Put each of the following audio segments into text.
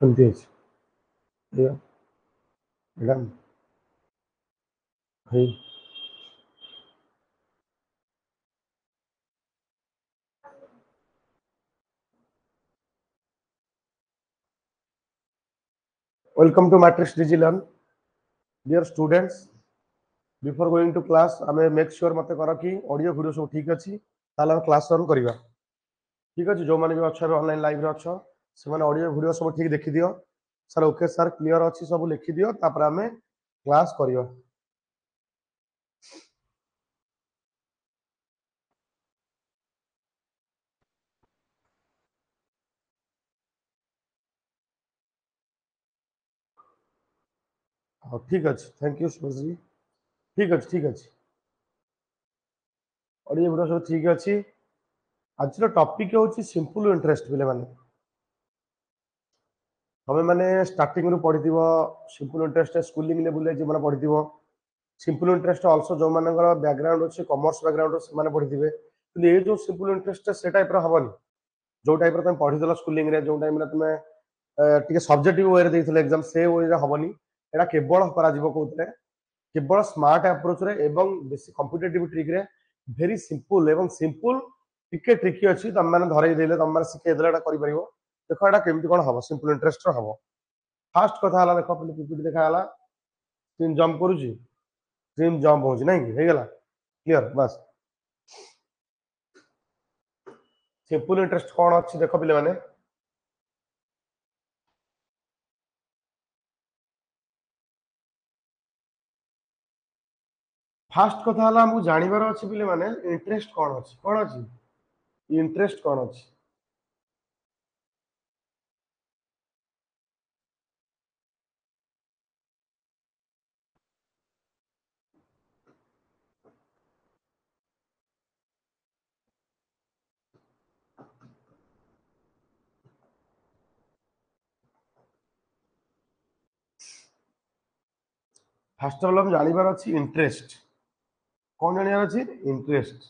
ଏମିତି ଅଛି ମ୍ୟାଡ଼ାମ୍ ହେଇ welcome to Matrix Digilearn dear students before going to class आमे मेक श्योर मते कर कि ऑडियो वीडियो सब ठीक अछि ताला क्लास रन करिवा ठीक अछि जो माने भी अच्छा ऑनलाइन लाइव रे अच्छा से माने ऑडियो वीडियो सब ठीक देखि दियो सर ओके सर क्लियर अछि सब लिखि दियो तापर आमे क्लास करिवा हां ठीक अछि थैंक यू सुरेश जी ठीक अछि ऑडियो वीडियो सब ठीक अछि आज रो टॉपिक होछि सिंपल इंटरेस्ट बिले माने हमें माने स्टार्टिंग रु पढिदिबो सिंपल इंटरेस्ट स्कूलिंग लेवल रे जे माने पढिदिबो सिंपल इंटरेस्ट आल्सो जो मानकर बैकग्राउंड अच्छे कॉमर्स बैकग्राउंड से माने पढिदिबे कि ये जो सिंपल इंटरेस्ट से टाइप रो हबनी जो टाइप रो तुम पढिदला स्कूलिंग रे जो टाइम रे तुम टिके सब्जेक्टिव वे रे देइथिले एग्जाम से वे रे हबनी एटा केवल करा जिवो कोतरे केवल स्मार्ट अप्रोच रे एवं बेसी कॉम्पिटिटिव ट्रिक रे वेरी सिंपल एवं सिंपल टिके ट्रिकी अछि तुम माने धरै देले तुम माने सिखे देले एटा करि परिबो देखो एटा केमति कोन हबो सिंपल इंटरेस्ट रो हबो फास्ट कथा हला देखो पहिले पीपीटी देखा हला स्क्रीन जंप करूची स्क्रीन जंप होची नहीं हे गेला क्लियर बस सिंपल इंटरेस्ट कौन अच्छी देख पे मैंने फास्ट कथा हला हमको जानिबार अछि पिले माने इंटरेस्ट कौन अछि इंटरेस्ट कौन अछि फास्ट ऑफ ऑल हम जानिबार अछि इंटरेस्ट कौन जानिबार अछि interest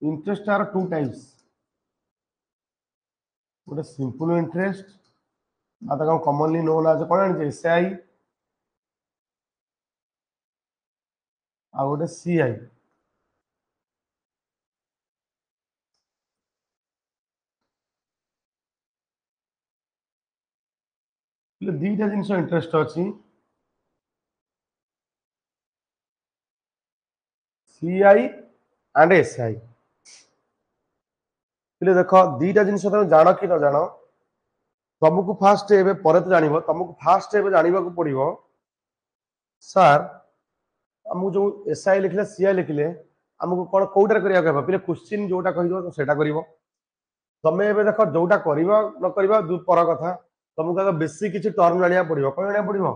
interest are two types गोटे सिंपल इंटरेस्ट आ तक कॉमनली नोन एज कौन जानि एसआई आ गोटे सीआई दीटा जिनस इंटरेस्ट अच्छी सीआई एंड एसआई देख दीटा जिनस तुम जान कि न जान तुमको फास्ट एबे पर तो जानिबो तुमको फास्ट एबे जानिबा को पड़िबो सर हमको जो एसआई लिखले सीआई लिखले हमको कौन कौटार करिया कहबो पहिले क्वेश्चन जोटा कहिदो तो सेटा करिवो तमे एबे देखो जोटा करिवो न करिवो दु पर कथा तुमको आगे बेसिक किछि टर्म जानिया पड़िबो कोन जानिया पड़िबो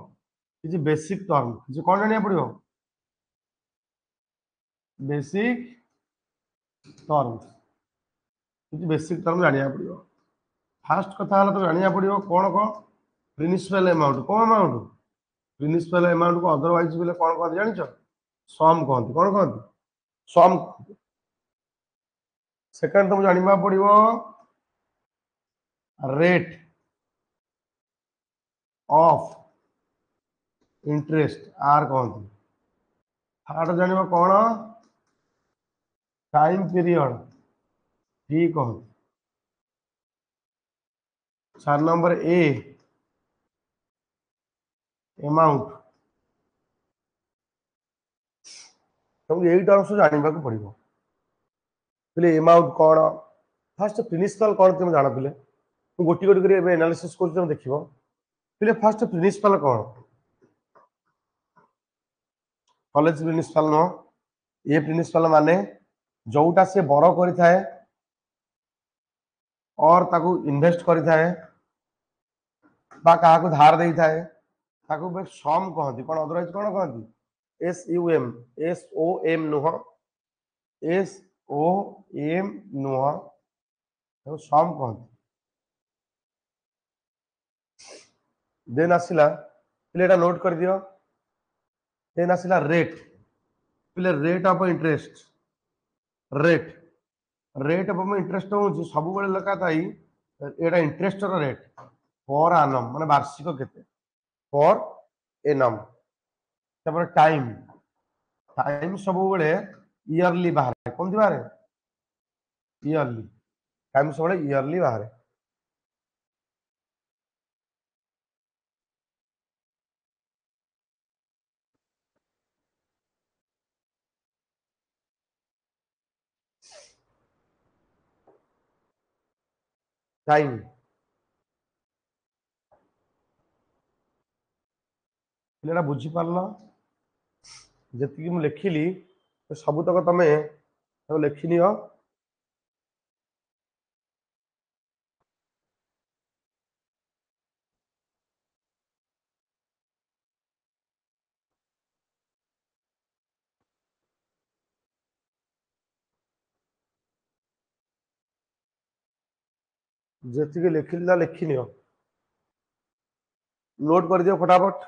किछि बेसिक टर्म किछि कोन जानिया पड़िबो बेसिक टर्म किछि बेसिक टर्म जानिया पड़िबो फास्ट कथा हला तो जानिया पड़िबो कोन प्रिंसिपल अमाउंट कोन अमाउंट प्रिंसिपल अमाउंट को अदरवाइज बोले कोन कहते जानिछो सम कहते कोन कहते सम सेकंड तुम जानिबा पड़िबो रेट ऑफ इंटरेस्ट आर कहते थर्ड जानिबा कोन टाइम पीरियड टी कहते चार नंबर ए अमाउंट तुमको यही टर्म्स जानिबा को पड़िबो पहिले अमाउंट कोन फास्ट प्रिंसिपल कोन तुम जान पहिले गोटी गोटी करी एबे एनालिसिस कर तुम देखिबो पहिले फास्ट प्रिंसिपल कोन कॉलेज प्रिंसिपल नो ये प्रिंसिपल माने जोटा से बर करि थाए और ताकू इन्वेस्ट करि थाए बा काहा को धार देई थाए ताकू बे सम कहती कोन अदरवाइज कोन कहती एस ओ एम नुह एस ओ एम नुह तो सम कहती देन आसिला पहिले एटा नोट कर दियो देन आसिला रेट पहिले rate of interest rate rate of interest हो सब बेले लगा थाई एटा इंटरेस्ट रो रेट पर आनम माने वार्षिक केते पर एनम तापर टाइम टाइम सब बेले इयरली बाहर कोन बाहर इयरली टाइम सब बेले इयरली बाहर टाइम पिलेटा बुझी पारल जति मु लिखिली सब तक तमे लिखिनियो जति लिखिला लिखिनियो नोट कर दियो फटाफट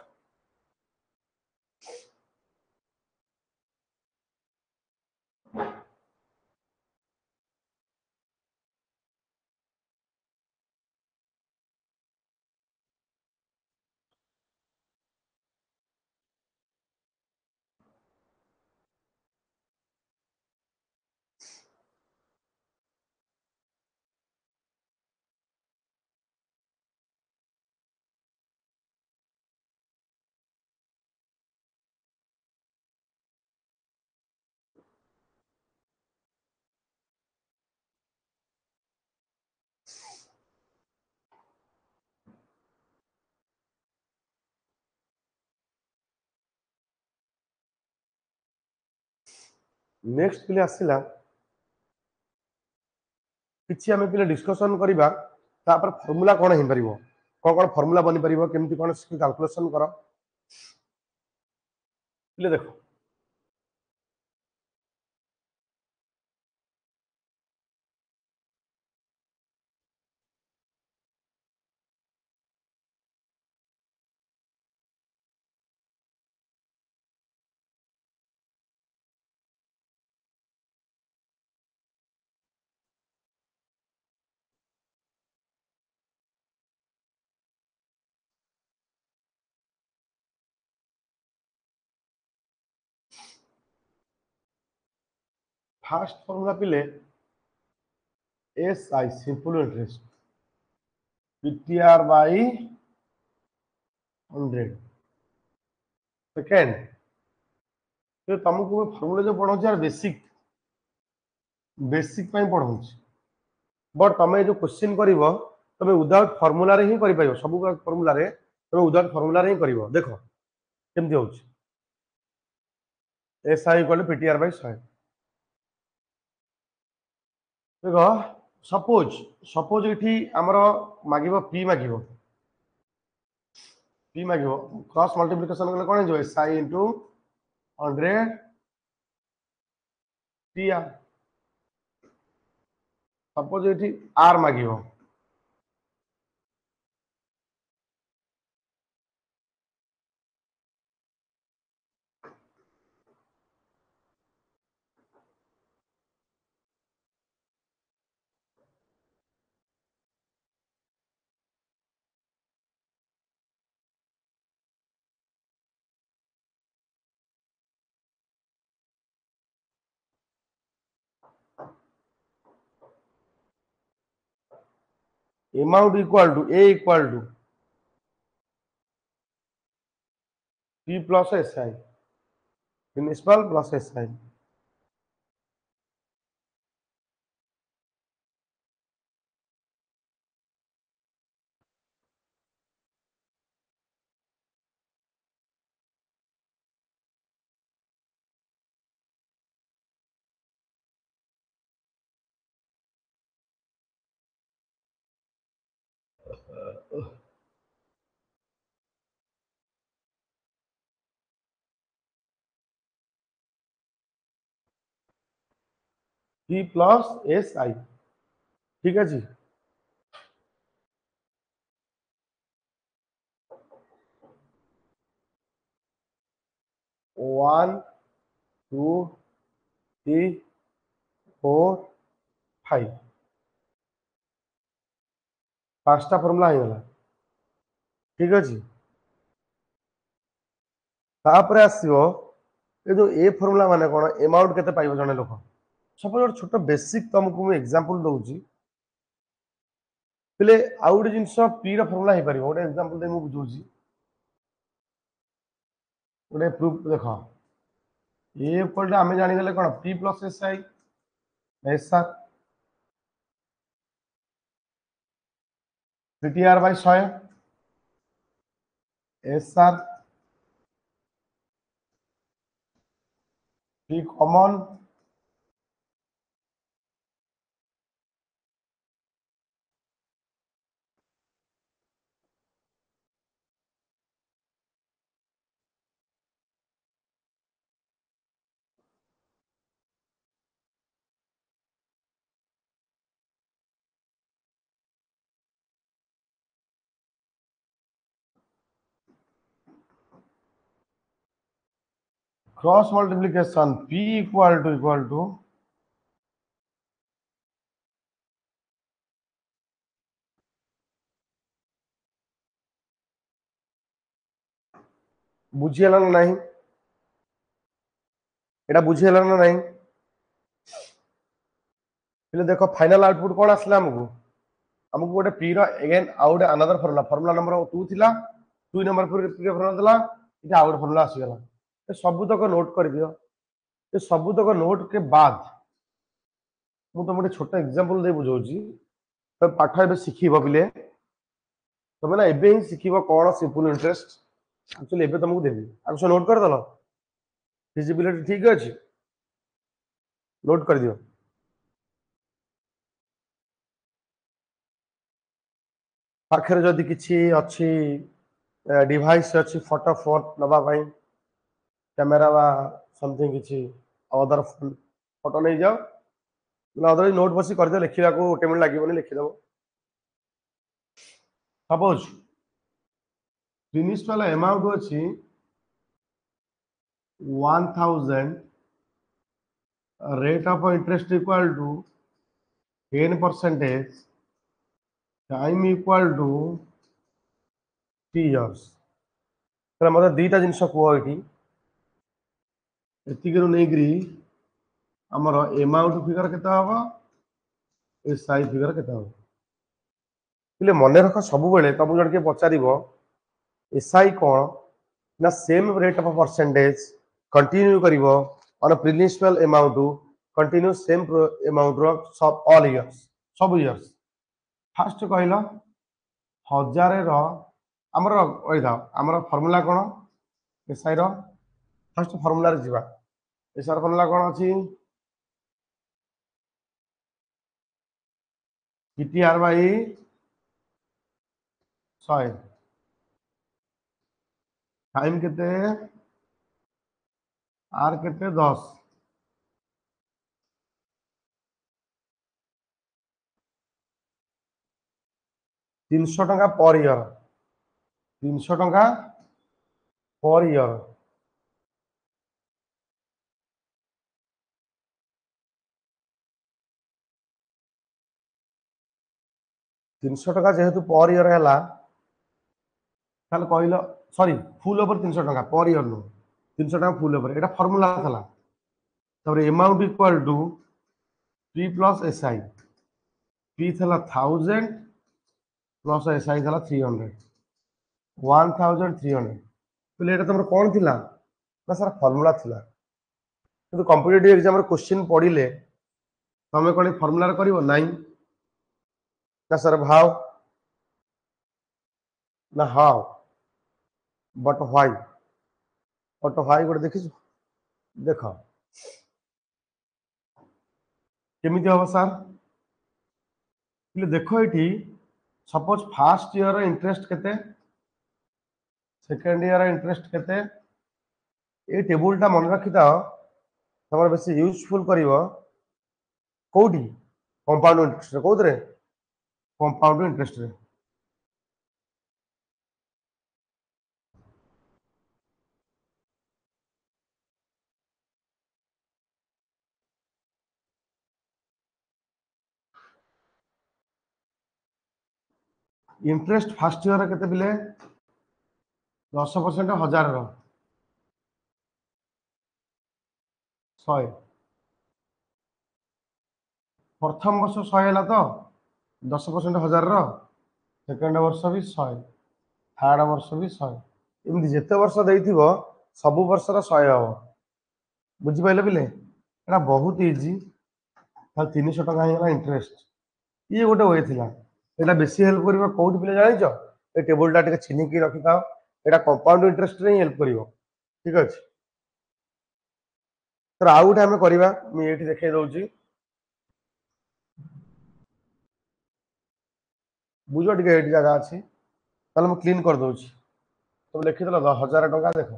नेक्स्ट पिले आसिला किछि आमे पिले डिस्कशन करिबा तापर फार्मूला कोन हे परिबो कोन फार्मूला बनि परिबो केमति कोन कैलकुलेशन करो पिले देखो फर्स्ट फार्मूला पिले S I simple interest PTR by 100 second तो तुमको फार्मूला जो पढ़ाऊँ यार बेसिक बेसिक पढ़ाऊँ बट तुम जो क्वेश्चन कर तुम विदाउट फार्मूला रे ही कर पाइबो सब फार्मूला रे तुम विदाउट फार्मूला रे ही करिवो देखो केमति होउछ S I equal PTR by 100 देखो सपोज सपोज इठी हमरो मागिबो पी मागिबो क्रॉस मल्टीप्लिकेशन कले कोन जो S I into 100 T R suppose इठी आर मागिबो amount equal to a equal to p plus si principal plus si p plus si ठीक है जी 1 2 3 4 5 पांचटा फॉर्मूला हो गला ठीक अच्छे तापर आसो ये जो ए फर्मुला माने कौन अमाउंट केते पाइबो जने लोक सपोज गोटे छोट बेसिक तुमको मुझे एग्जांपल दूची पहले आउ गोटे जिनस पी र फर्मुला हो पार गोटे एग्जांपल दे मुझे बुझाऊँ गोटे प्रूफ देख ए इक्वल आम जानीगले कौन P plus S I S R P R by 100 S R P common cross multiplication P equal to बुझीगला ना नहीं एटा बुझीगला ना नहीं पहले देखो फाइनल आउटपुट कौन आसला हमको हमको गोटे पी रो अगेन आउ गोटे अनदर फॉर्मूला फॉर्मूला नंबर 2 थिला 2 नंबर पर के फॉर्मूला दिला इटा आउ गोटे फॉर्मूला आसीगला ए सब तक नोट कर दियो ए सब तक नोट के बाद मु तुम गोटे छोटा एग्जांपल दे बुझाऊँ तो पाठ ए शिखिब पिले तुम ना एबे ही शिखिब कौन सिंपल इंटरेस्ट एक्चुअली एबे तुमको देबी आग सब नोट कर दलो फिजिबिलिटी ठीक अछि नोट कर दियो पाखरे जदि किछि अछि डिवाइस अच्छी फोटो फोन नवा भाई कैमेरा वा समथिंग किछि अदर फोन फोटो नहीं जाओ अदर नोट बसी कर दियो लिखिबा को 1 मिनिट लागबोनी लिखि दबो सपोज प्रिंसिपल अमाउंट अछि 1000 rate of interest equal to 10% time equal to 3 years तो मतलब दीटा जिनस कह ये नहीं आमर अमाउंट फिगर केते हम एस आई फिगर केते हम पहले मन रख सब बेले तुम जन के पचार एस आई कौन ना same rate of percentage continue कर on principal amount continue same amount रो सब ऑल इयर्स सब इयर्स फास्ट कहल 1000 आमर था आमर फॉर्मूला कौन एस आई फास्ट फॉर्मूला रे जीवा एस आर फॉर्मूला कौन अच्छी पीटीआर बाई 100 टाइम केते आर केते 10 300 टंका पर ईयर 300 टंका पर ईयर 300 टंका जेहेतु पर ईयर है कहल सॉरी फुल ओवर 300 टंका पर ईयर नु 300 टंका फुल ओवर एटा फार्मूला था तब amount equal to P plus S I P था 1000 प्लस एस आई था 300 1300 पहले एटा तुम कौन थी ना सर फॉर्मूला थी कि कॉम्पिटिटिव एग्जाम क्वेश्चन पढ़ले तुम कौन फॉर्मूला कर ना सर भाव ना हाउ बट व्हाई गोटे देखी देख केमी हम सार देख ये सपोज फास्ट ईयर इंटरेस्ट केते सेकेंड ईयर इंटरेस्ट केते ये टेबुलटा मन रखी था तुम बेस यूजफुल कर कौटी कंपाउंड इंटरेस्ट कौन compound interest interest fast year केते बिले 10% 1000 ର 100 ପ୍ରଥମ ବର୍ଷ 100 ହେଲା ତ 10% 1000 ର ସେକେଣ୍ଡ ବର୍ଷ ବି 100 ଥାର୍ଡ ବର୍ଷ ବି 100 ଏମିତି ଯେତେ ବର୍ଷ ଦେଇଥିବ ସବୁ ବର୍ଷର 100 ହବ ବୁଝିପାରିଲେ ପିଲେ ଏଟା ବହୁତ ଇଜି ତାହେଲେ 300 ଟଙ୍କା ହେଇଗଲା ଇଣ୍ଟରେଷ୍ଟ ଇଏ ଗୋଟେ ୱେ ଥିଲା ଏଟା ବେଶୀ ହେଲ୍ପ କରିବ କୋଉଠି ପିଲେ ଜାଣିଛ ଏ ଟେବୁଲଟା ଟିକେ ଛିନିକି ରଖିଥାଅ ଏଟା କମ୍ପାଉଣ୍ଡ ଇଣ୍ଟରେଷ୍ଟରେ ହିଁ ହେଲ୍ପ କରିବ ଠିକ ଅଛି ତ ଆଉ ଗୋଟେ ଆମେ କରିବା ମୁଁ ଏଇଠି ଦେଖେଇ ଦଉଛି ବୁଝ ଟିକେ ଏଇଠି ଜାଗା ଅଛି ତାହେଲେ ମୁଁ କ୍ଲିନ୍ କରିଦଉଛି ତମେ ଲେଖିଦେଲ 1000 ଟଙ୍କା ଦେଖ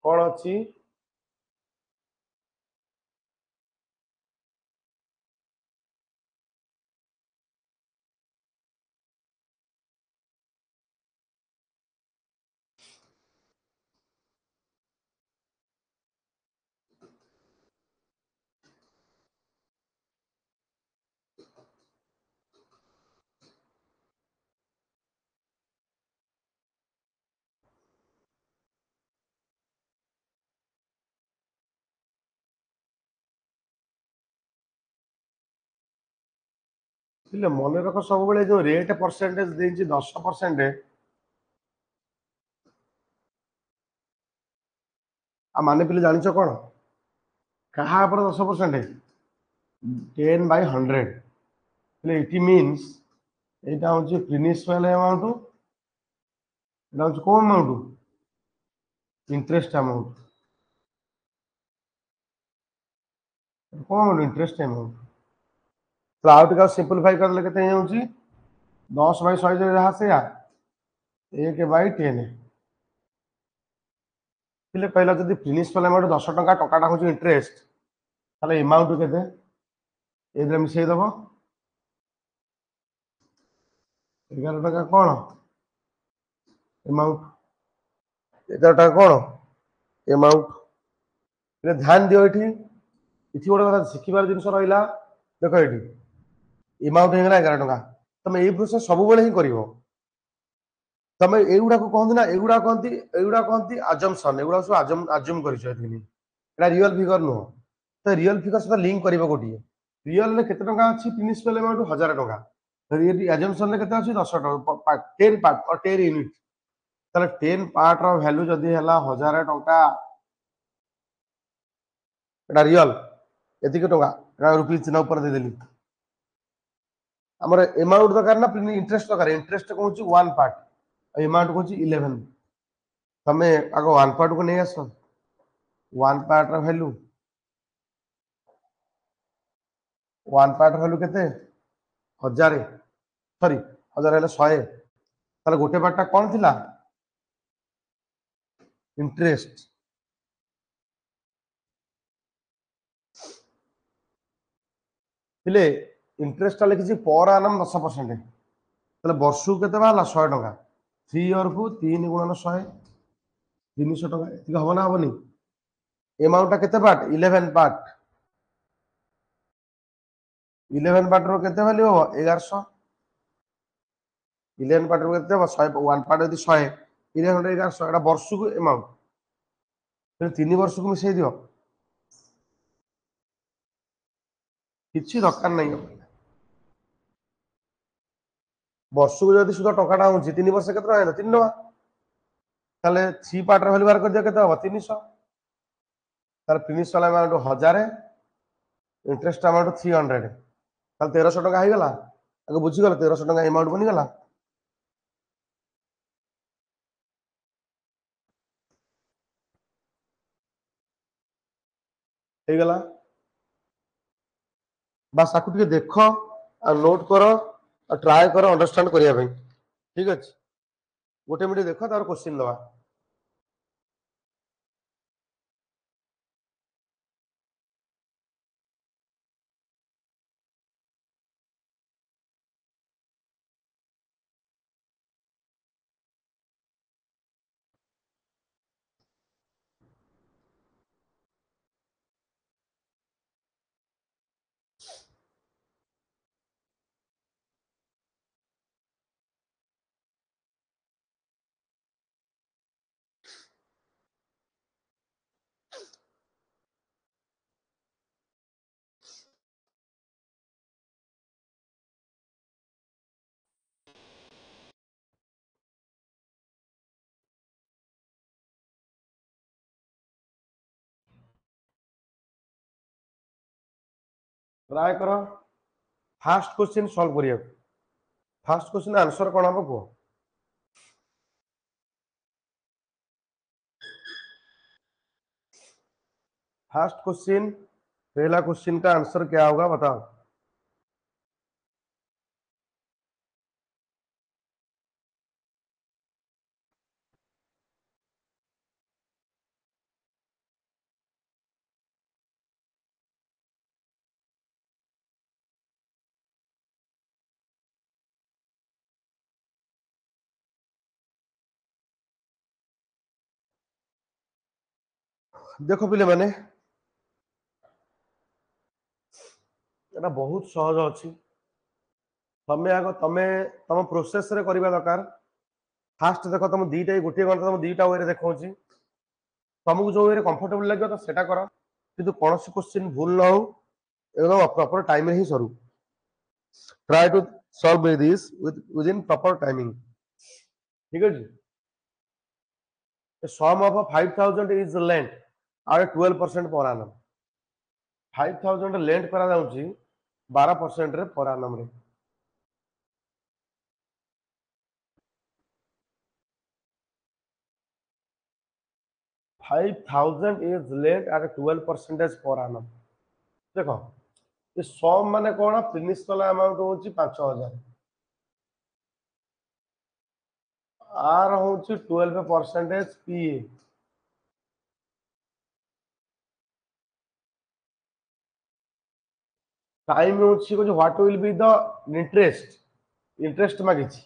କଣ ଅଛି ପିଲେ ମନେ ରଖ ସବୁବେଳେ ଯୋଉ ରେଟ୍ ପରସେଣ୍ଟେଜ ଦେଇଛି 10% ଆଉ ମାନେ ପିଲେ ଜାଣିଛ କଣ କାହା ଉପରେ 10% 10/100 ହେଲେ ଇଟ୍ ମିନ୍ସ এইটা হচ্ছে প্রিন্সিপাল অ্যামাউন্ট এটা হচ্ছে কোন অ্যামাউন্ট ইন্টারেস্ট অ্যামাউন্ট কোন অ্যামাউন্ট ইন্টারেস্ট অ্যামাউন্ট তো ଆଉ ଟିକେ ସିମ୍ପଲିଫାଇ କରିଲେ କେତେ ହେଇଯାଉଛି 10/100 ଯାହା ସେଇଆ 1/10 ପିଲେ କହିଲା ଯଦି ପ୍ରିନ୍ସିପାଲ ଆମାଉଣ୍ଟ 10 ଟଙ୍କା ଟଙ୍କାଟା ହଉଛି ଇଣ୍ଟରେଷ୍ଟ ତାହେଲେ ଏମାଉଣ୍ଟ କେତେ ଏଇଥିରେ ମିଶେଇ ଦବ 11 ଟଙ୍କା କଣ ଏମାଉଣ୍ଟ 11 ଟଙ୍କା କଣ ଏମାଉଣ୍ଟ ହେଲେ ଧ୍ୟାନ ଦିଅ ଏଠି ଗୋଟେ କଥା ଶିଖିବାର ଜିନିଷ ରହିଲା ଦେଖ ଏଠି ଏମାଉଣ୍ଟ ହେଇଗଲା 11 ଟଙ୍କା ତମେ ଏଇ ପ୍ରୋସେସ ସବୁବେଳେ ହିଁ କରିବ ତମେ ଏଇଗୁଡାକୁ କହନ୍ତି ନା ଏଇଗୁଡା କହନ୍ତି ଆଜମ୍ପସନ ଏଗୁଡା ସବୁ ଆଜୁମ କରିଛ ଏଥିନି ଏଟା ରିଅଲ ଫିଗର ନୁହଁ ତ ରିଅଲ ଫିଗର ସହିତ ଲିଙ୍କ କରିବ ଗୋଟିଏ ରିଅଲରେ କେତେ ଟଙ୍କା ଅଛି ପ୍ରିନ୍ସିପାଲ ଆମାଉଣ୍ଟ 1000 ଟଙ୍କା ଆଜମ୍ପସନରେ କେତେ ଅଛି 10 ଟଙ୍କା 10 ପାର୍ଟ 10 ୟୁନିଟ ତାହେଲେ 10 ପାର୍ଟ ର ଭ୍ୟାଲୁ ଯଦି ହେଲା 1000 ଟଙ୍କା ଏଟା ରିଅଲ ଏତିକି ଟଙ୍କା ଏଟା ରୁପିଜ ଚିହ୍ନ ଉପରେ ଦେଇଦେଲି ଆମର ଏମାଉଣ୍ଟ ଦରକାର ନା ଇଣ୍ଟରେଷ୍ଟ ଦରକାର ଇଣ୍ଟରେଷ୍ଟ କହୁଛି 1 ପାର୍ଟ ଏମାଉଣ୍ଟ କହୁଛି 11 ତମେ ଆଗ 1 ପାର୍ଟକୁ ନେଇ ଆସ 1 ପାର୍ଟ ର ଭ୍ୟାଲୁ 1 ପାର୍ଟ ଭ୍ୟାଲୁ କେତେ 1000 ସରି 1000 ହେଲେ 100 ତାହେଲେ ଗୋଟେ ପାର୍ଟଟା କଣ ଥିଲା ଇଣ୍ଟରେଷ୍ଟ ପିଲେ ଇଣ୍ଟରେଷ୍ଟଟା ଲେଖିଛି ପର ଆନମ୍ 10% ତାହେଲେ ବର୍ଷକୁ କେତେ ବାହାରିଲା 100 ଟଙ୍କା 3 ଇୟରକୁ 3 ଗୁଣନ 100 300 ଟଙ୍କା ଏତିକି ହବ ନା ହବନି ଏମାଉଣ୍ଟଟା କେତେ ପାର୍ଟ 11 ପାର୍ଟ 11 ପାର୍ଟର କେତେ ଭ୍ୟାଲୁ ହବ 1100 11 ପାର୍ଟର କେତେ ହବ 100 1 ପାର୍ଟ ଯଦି 100 1100 ଏଟା ବର୍ଷକୁ ଏମାଉଣ୍ଟ ତେଣୁ 3 ବର୍ଷକୁ ମିଶେଇ ଦିଅ କିଛି ଦରକାର ନାହିଁ ବର୍ଷକୁ ଯଦି ସୁଦ୍ଧା ଟଙ୍କାଟା ହଉଛି 3 ବର୍ଷ କେତେ ଟଙ୍କା ହେଲା 3 ଟଙ୍କା ତାହେଲେ 3 ପାର୍ଟର ଭ୍ୟାଲୁ ବାହାର କରିଦିଅ କେତେ ହବ 300 ତାହେଲେ ପ୍ରିନ୍ସିପାଲ ଆମାଉଣ୍ଟ 1000 ଇଣ୍ଟରେଷ୍ଟ ଆମାଉଣ୍ଟ 300 ତାହେଲେ 1300 ଟଙ୍କା ହେଇଗଲା ଆଗ ବୁଝିଗଲ 1300 ଟଙ୍କା ଏମାଉଣ୍ଟ ବନିଗଲା ହେଇଗଲା ବାସ୍ ତାକୁ ଟିକେ ଦେଖ ଆଉ ନୋଟ୍ କର ଆଉ ଟ୍ରାଏ କର ଅଣ୍ଡରଷ୍ଟାଣ୍ଡ କରିବା ପାଇଁ ଠିକ ଅଛି ଗୋଟେ ମିନିଟ୍ ଦେଖ ତାର କୋଶ୍ଚିନ୍ ଦବା ट्राए कर फास्ट क्वेश्चन सॉल्व करिया फास्ट क्वेश्चन आंसर कोन हम को फास्ट क्वेश्चन पहला क्वेश्चन का आंसर क्या होगा बताओ। देखो पिले माने एटा बहुत सहज अछि तमे आगो तमे तम प्रोसेस रे करबा दरकार। फास्ट देखो तुम दीटा गोटे घंटा तुम दीटा वे देखा तुमको जो वे कंफर्टेबल लगे तो सेटा कर किंतु कौन क्वेश्चन भूल ना हो एकदम प्रॉपर टाइम ही सरू। Try to solve this within proper timing. ठीक है जी। Sum of 5000 is length are 12% per annum 5000 length करा जाउची 12% रे पर annum रे 5000 is lent at 12% per annum। देखो ये सम माने कौन प्रिंसिपल अमाउंट होची 5000 आर होची 12% पीए टाइम होची को what will be the interest interest मागिची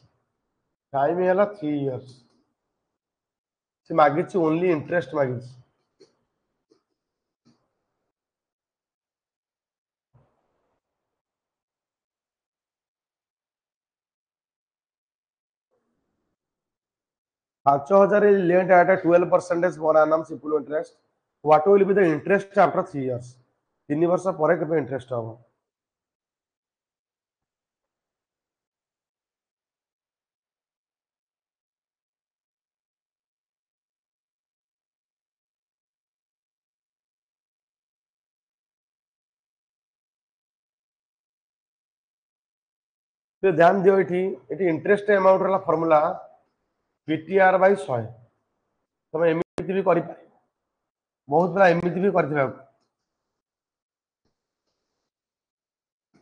टाइम हैला 3 इयर्स से मागिची ओनली इंटरेस्ट मागिची 5000 is lent at a 12% per annum simple interest what will be the interest after 3 years 3 वर्ष ପରେ କେବେ इंटरेस्ट हबो। तो ध्यान दियो एठी इंटरेस्ट अमाउंट रा फार्मूला पीटीआर बाय 100 तमे एमिति भी करि बहुत बड़ा एमिति भी करथिबा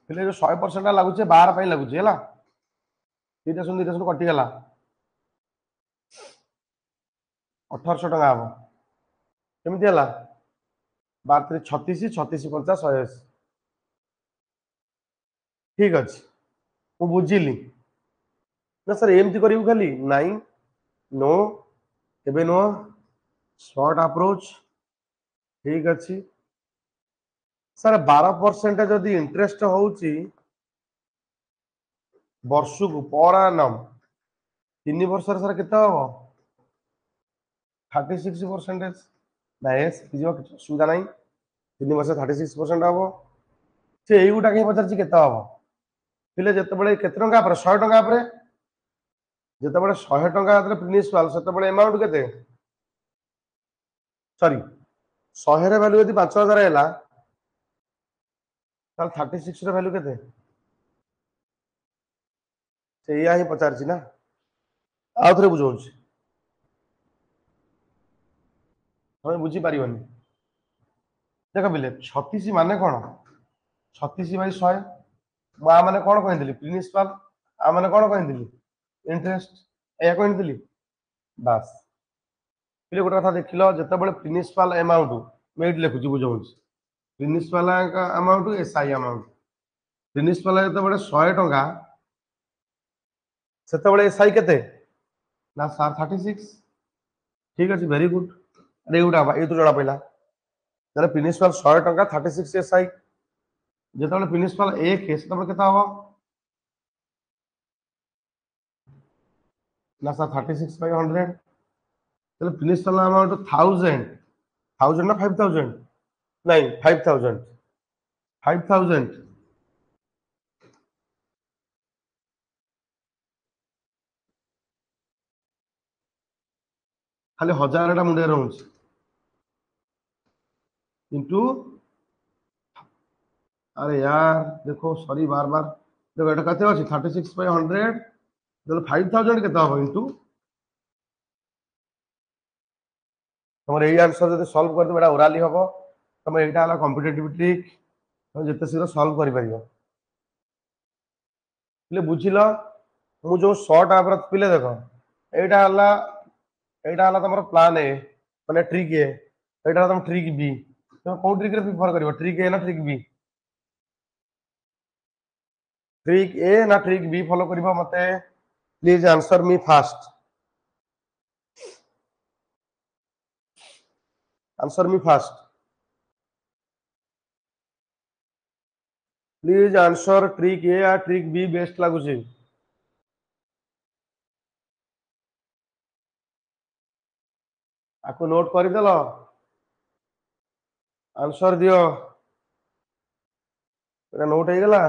जो 100% लागुचे 12 पई लागुचे हला दीटा सुन कटि गला 1800 टका हबो केमिति हला 12 36 36 50 180 ठीक अछि मु बुझिली ना सर एमती करियो खाली नाइन नो एबे नो शॉर्ट अप्रोच ठीक अछि सर 12% जदि इंटरेस्ट होउची वर्ष को पर annum 3 वर्ष सर केते हबो 36% नाइस किजो सुविधा नहीं 3 वर्ष 36% हबो से एगुटा के पचारची केते हबो पिले जते बळे केते टंका पर 100 टंका पर जते बळे 100 टंका आतले प्रिंसिपल सेते बळे अमाउंट केते सॉरी 100 रे वैल्यू यदि 5000 हैला ताल 36 रे वैल्यू केते से या ही पचारची ना आ थरे बुझौची हम बुझी पारिबनी देख पिले 36 माने कोन 36 बाय 100 मा माने कोन कहंदिली प्रिंसिपल आ माने कोन कहंदिली इंटरेस्ट ए कहंदिली बस पिले गोटा कथा देखिलो जते बळे प्रिंसिपल अमाउंट मैं लिखुची बुझौची प्रिंसिपल का अमाउंट एसआई अमाउंट प्रिंसिपल जते बळे 100 टंका सेते बळे एसआई केते ना सर 36 ठीक अछि वेरी गुड अरे उडा ए तो जणा पहिला ताले प्रिंसिपल 100 टंका 36 एसआई जते बळे प्रिंसिपल 1 है सेते बळे केता हबो ना सर 36 बाय 100 ताले प्रिंसिपल अमाउंट 1000 1000 ना 5000 नहीं 5000 5000 खाली 1000 टा मुंडे रहउछ इनटू अरे यार देखो सॉरी बार बार देखो এটা কত আছে 36/100 তাহলে 5000 কেতে হবে ইনটু তোমার এই आंसर যদি সলভ করতে এটা ওরালি হবে তুমি এটা হলো কম্পিটিটিভ ট্রিক তুমি যেতে শীঘ্র সলভ করি পারিব એટલે বুঝিল ମୁଁ ଯୋଉ শর্ট আবার পিলে দেখো এইটা হলা তোমার প্ল্যান এ মানে ট্রিক এ এইটা হলো তোমার ট্রিক বি তুমি কোন ট্রিক রে প্রিফার করিব ট্রিক এ না ট্রিক বি ट्रिक ए ना ट्रिक बी फॉलो करिबा मते please answer me fast answer me fast please answer trick A या ट्रिक बी बेस्ट लागुची आको नोट कर देलो आंसर दियो एटा नोट हो गला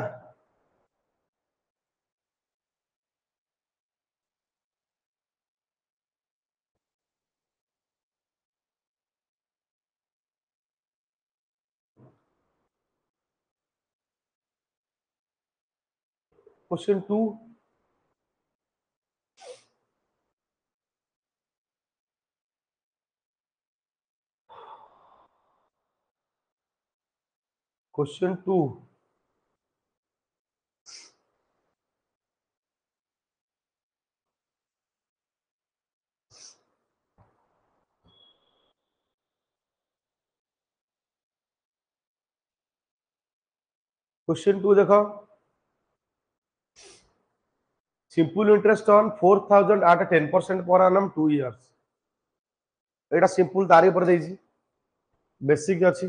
क्वेश्चन 2 क्वेश्चन 2 क्वेश्चन 2 देखो simple interest on 4000 at 10% per annum 2 years Etah simple तारी पर देइछि बेसिक अछि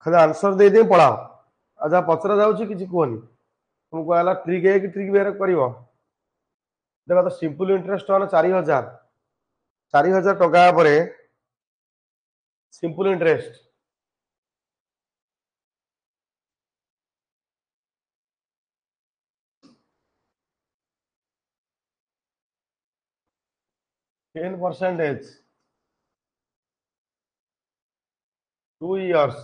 खाली आंसर दे दे पढ़ाओ आजा पचरा जाउछि किछि कोनी तुमको आला ट्रिक ए कि ट्रिक बी रे करिवो देखो तो सिंपल इंटरेस्ट ऑन 4000 4000 टका परे सिंपल इंटरेस्ट 10% 2 years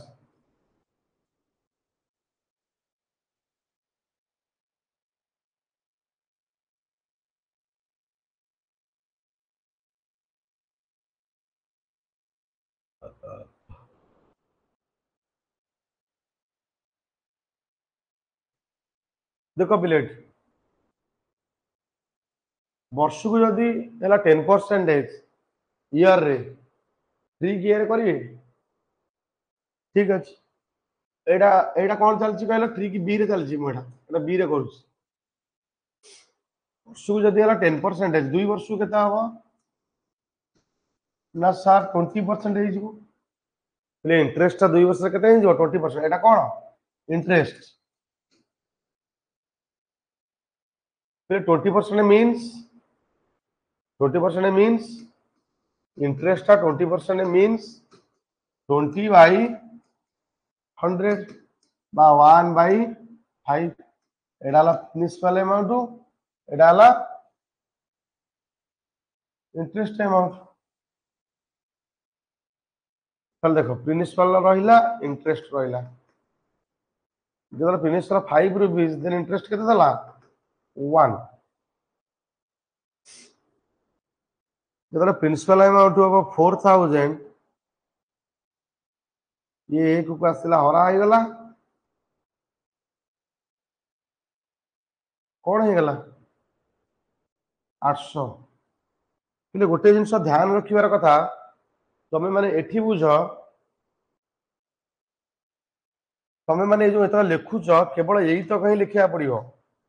देखो पिलेट वर्ष को जदि है 10% इयर रे 3 करिए ठीक अच्छे एटा एटा कौन चलछि कहला 3 की बी रे चलछि मोटा एटा बी रे करूछि वर्ष को जदि है 10% 2 वर्ष को केता हबो ना सर 20% हे जिवो ले इंटरेस्ट 2 वर्ष रे केते हे जिवो 20% एटा कोन इंटरेस्ट फिर 20% means 20% means interest 20% means 20 by 100 বা 1/5 এটা হলো প্রিন্সিপাল অ্যামাউন্ট এটা হলো इंटरेस्ट अमाउंट তাহলে দেখো প্রিন্সিপাল রহিলা इंटरेस्ट রহিলা যেটা প্রিন্সিপাল 5 रुपीस देन इंटरेस्ट কেতে দেলা 1 যেটা प्रिंसिपल अमाउंट হবে 4000 ये एक को आसला हरा हो गला कौन हो गला 800 কিন্তু गोटे जिनस ध्यान रखिबार कथा तमे माने एठी बुझ तमे माने जो एतला लिखुछ केवल एई तो कहीं लिखिया पड़ियो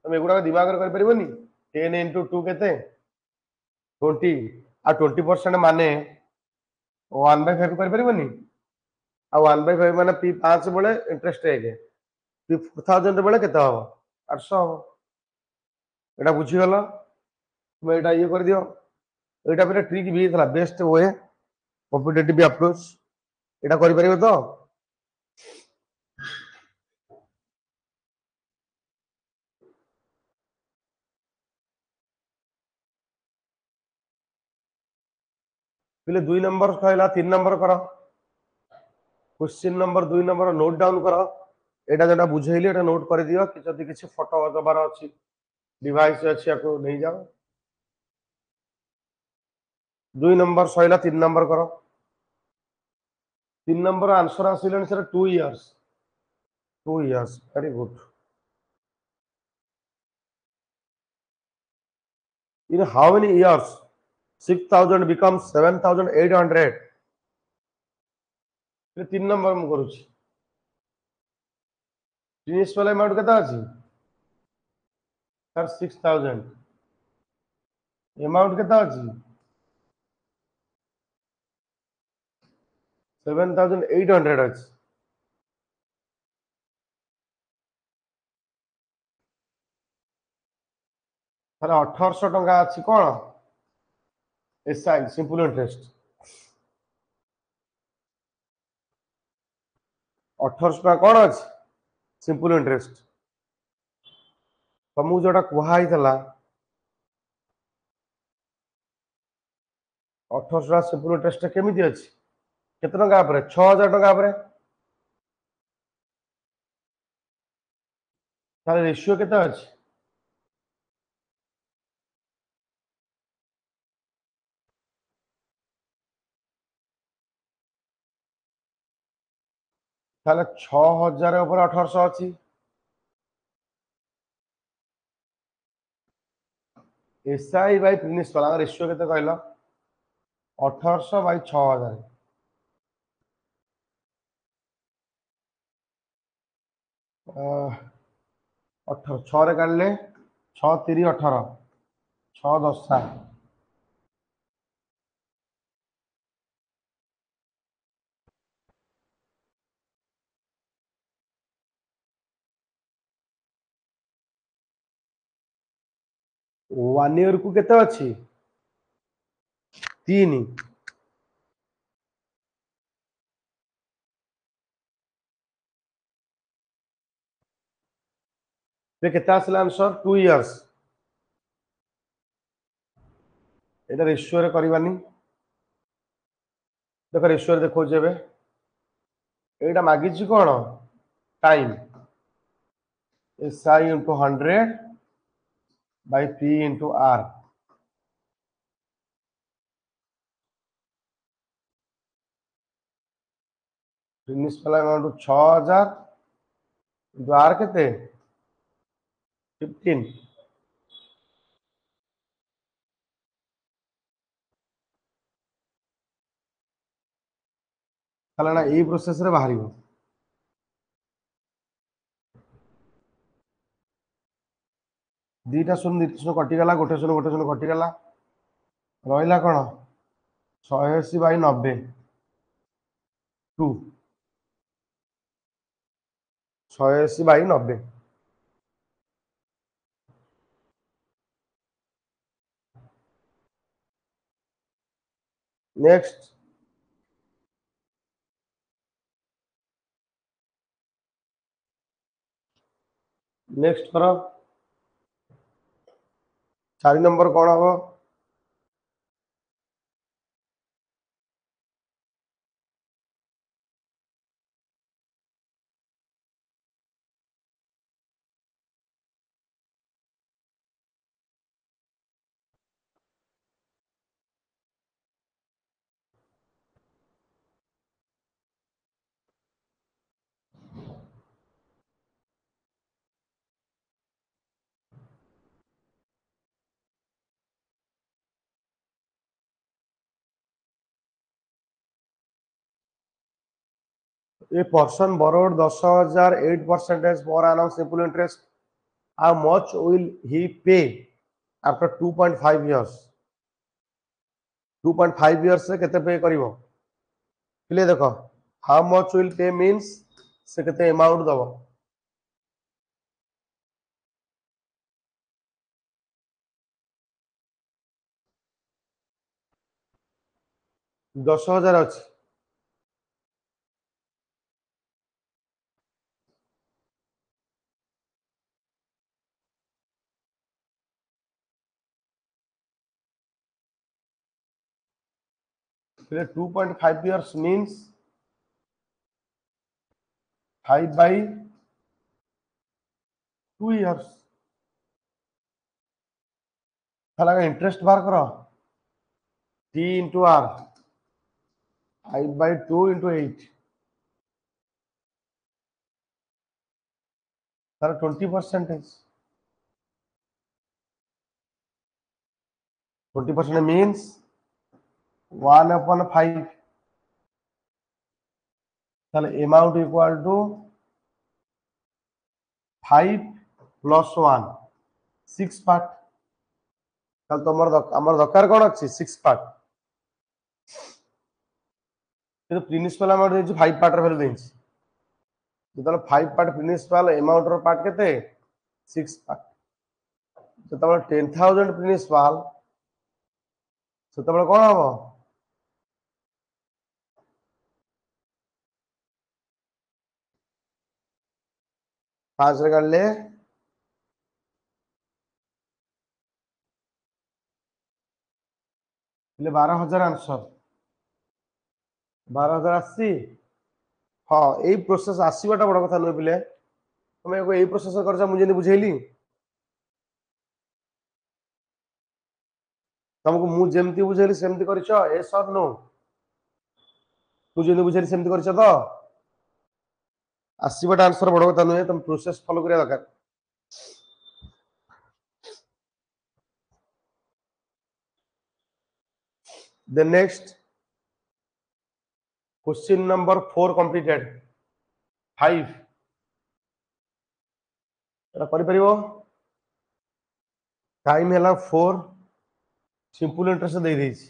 तमे एगुडा दिमाग रे कर परिबोनी 10 into 2 केते 20 आ 20% माने 1/5 कर परिबोनी आ 1/5 माने पी 5 बेले इंटरेस्ट है पी 4000 बेले केते हो 800 हो एटा बुझी गला तुम एटा ये कर दियो एटा फिर ट्रिक भी थला बेस्ट वे कॉम्पिटिटिव अप्रोच एटा करि परिबो तो पिले 2 नंबर कहला 3 नंबर करो question number 2 number note down करो एटा जेटा बुझेइली एटा नोट कर दियो कि जदी किछि फोटो दबार अछि डिवाइस अछि याको नहीं जाओ 2 नंबर सहिला 3 नंबर करो 3 नंबर आंसर आसिलन sir 2 years 2 years very good in how many years 6000 becomes 7800 फिर 3 नंबर मु करूची प्रिंसिपल अमाउंट केता अछि सर 6000 अमाउंट केता अछि 7800 अछि तार 1800 टका अछि कोन एसआई सिंपल इंटरेस्ट 1800 टका कोन अछि सिंपल इंटरेस्ट तमु जोटा कुहाई थला 1800 टका सिंपल इंटरेस्ट केमिति अछि केते टका परे 6000 टका परे तार रेशियो केते अछि ताले 6000 ऊपर 1800 अछि SI by principle uh ratio केते कहलो 1800 बाय 6000 अठारह छः रे काटले 6 3 18 6 10 1 ईयर को केते अछि 3 पे केते आसला आंसर 2 इयर्स एटा रेशियो रे करबानी देखो रेशियो रे देखो जेबे एटा मागी छी कोन time SI into 100 by P into R principal amount 6000 into R केते 15 ताला ना ए प्रोसेस रे बाहरिबो दीटा शून्य कटि गला गोटे शून्य कटि गला रहिला कोन 180 बाय 90 2 180 बाय 90 नेक्स्ट नेक्स्ट करो 4 नंबर कोन हो A person borrowed 10,000 8% per annum simple interest. How much will he pay after 2.5 years? 2.5 years से केते पे करिवो पिले देखो how much will pay means से केते अमाउंट दबो 10,000 अछि 2.5 years means 5 by 2 years. তাহলে ইন্টারেস্ট বার করো t into r 5 by 2 into 8 তাহলে 20%. 20% means 1/5. তাহলে amount equal to 5 plus 1 6 part. তাহলে তোমার আমার দরকার কোন আছে 6 part, কিন্তু প্রিন্সিপাল अमाउंट ଦେଇଛି 5 part ର ভ্যালু ଦେଇଛି, যেତେବେଳେ 5 part ପ୍ରିନ୍ସିପାଲ amount ର part କେତେ 6 part. ଯେତେବେଳେ 10,000 ପ୍ରିନ୍ସିପାଲ ସେତେବେଳେ କଣ ହବ 5 ରେ କାଢିଲେ 12,000 आंसर 12,000 আসছি. हाँ এই प्रोसेस আসিবাটা বড় কথা নয় পিলে, তুমি এই प्रोसेस করছ ମୁଁ ଯେମିତି ବୁଝେଇଲି ତମକୁ ମୁଁ ଯେମିତି ବୁଝେଇଲି ସେମିତି କରିଛ yes or no? ମୁଁ ଯେମିତି ବୁଝେଇଲି ସେମିତି କରିଛ ତ? ଆସିବାଟା ଆନ୍ସର ବଡ କଥା ନୁହେଁ, ତମେ ପ୍ରୋସେସ ଫଲୋ କରିବା ଦରକାର. The next question number 4 completed. 5 এটা କରିପାରିବ. টাইম ହେଲା 4, সিম্পল ইন্টারেস্ট দেই ଦେଇଛି.